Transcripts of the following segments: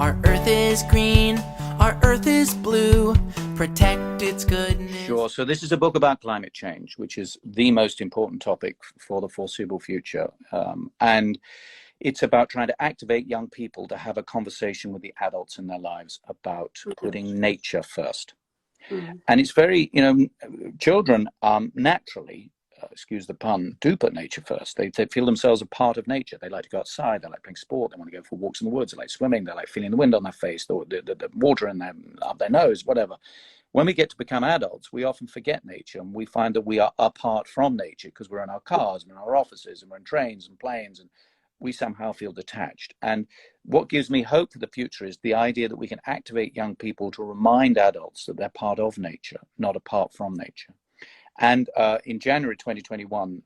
Our earth is green, our earth is blue, protect its goodness. Sure. So this is a book about climate change, which is the most important topic for the foreseeable future. And it's about trying to activate young people to have a conversation with the adults in their lives about putting nature first. And it's very, children naturally, excuse the pun, do put nature first. They feel themselves a part of nature. They like to go outside. They like playing sport. They want to go for walks in the woods. They like swimming. They like feeling the wind on their face, the water in up their nose, whatever. When we get to become adults, we often forget nature, and we find that we are apart from nature because we're in our cars, we're in our offices, and we're in trains and planes, and we somehow feel detached. And what gives me hope for the future is the idea that we can activate young people to remind adults that they're part of nature, not apart from nature. And in January 2021,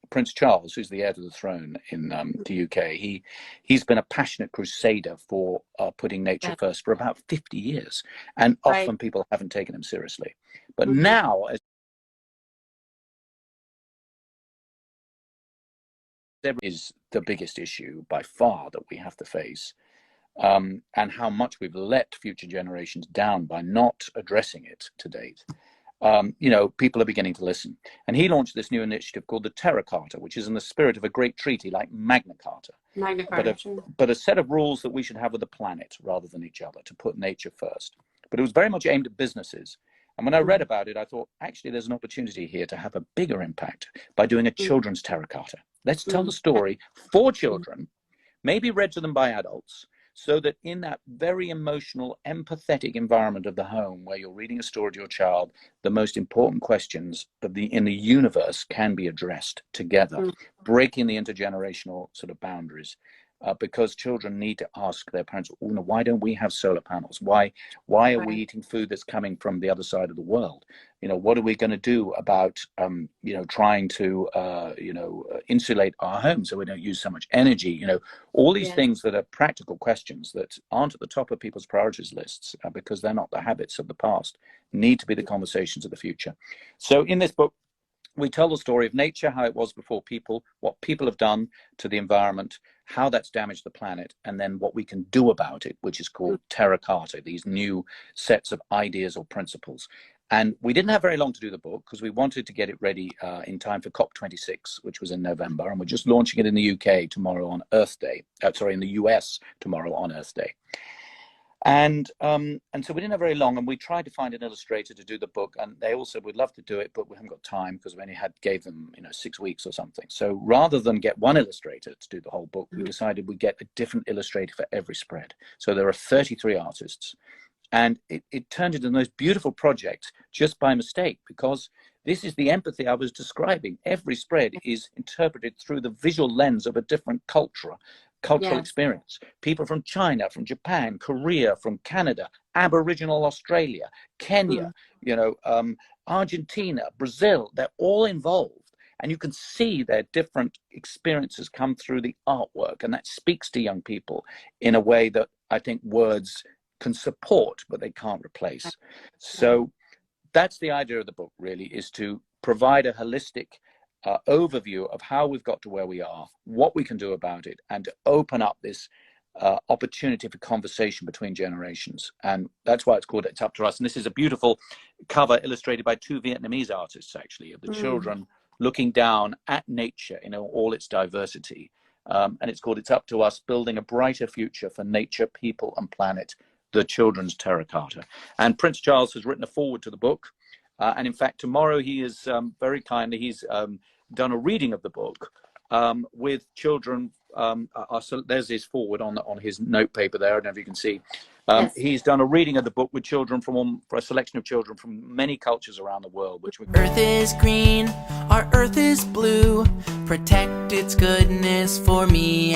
Prince Charles, who's the heir to the throne in the UK, he's been a passionate crusader for putting nature first for about 50 years. And often people haven't taken him seriously. But now, as is the biggest issue by far that we have to face, and how much we've let future generations down by not addressing it to date. People are beginning to listen. And he launched this new initiative called the Terracarter, which is in the spirit of a great treaty like Magna Carta. But a set of rules that we should have with the planet rather than each other, to put nature first. But it was very much aimed at businesses. And when I read about it, I thought, actually, there's an opportunity here to have a bigger impact by doing a children's Terracarter. Let's tell the story for children, maybe read to them by adults, so that in that very emotional, empathetic environment of the home where you're reading a story to your child, the most important questions in the universe can be addressed together, breaking the intergenerational sort of boundaries. Because children need to ask their parents, why don't we have solar panels? Why are we eating food that's coming from the other side of the world? What are we going to do about, trying to, insulate our homes so we don't use so much energy? All these things that are practical questions that aren't at the top of people's priorities lists because they're not the habits of the past, need to be the conversations of the future. So in this book, we tell the story of nature, how it was before people, what people have done to the environment, how that's damaged the planet, and then what we can do about it, which is called Terracarta, these new sets of ideas or principles. And we didn't have very long to do the book because we wanted to get it ready in time for COP26, which was in November. And we're just launching it in the UK tomorrow on Earth Day. In the US tomorrow on Earth Day. And so we didn't have very long, and we tried to find an illustrator to do the book, and they all said we'd love to do it, but we haven't got time because we only gave them 6 weeks or something. So rather than get one illustrator to do the whole book, we decided we'd get a different illustrator for every spread. So there are 33 artists, and it turned into the most beautiful project just by mistake, because this is the empathy I was describing. Every spread is interpreted through the visual lens of a different cultural experience. People from China, from Japan, Korea, from Canada, Aboriginal Australia, Kenya, Argentina, Brazil, they're all involved. And you can see their different experiences come through the artwork. And that speaks to young people in a way that I think words can support, but they can't replace. So that's the idea of the book, really, is to provide a holistic overview of how we've got to where we are, what we can do about it, and to open up this opportunity for conversation between generations. And that's why it's called It's Up to Us. And this is a beautiful cover illustrated by 2 Vietnamese artists, actually, of the children looking down at nature in all its diversity. And it's called It's Up to Us, Building a Brighter Future for Nature, People and Planet, the Children's Terracarta. And Prince Charles has written a foreword to the book. And in fact, tomorrow he is very kindly, he's done a reading of the book with children. So there's his forward on his note paper there. I don't know if you can see. He's done a reading of the book with children for a selection of children from many cultures around the world. Earth is green, our earth is blue, protect its goodness for me.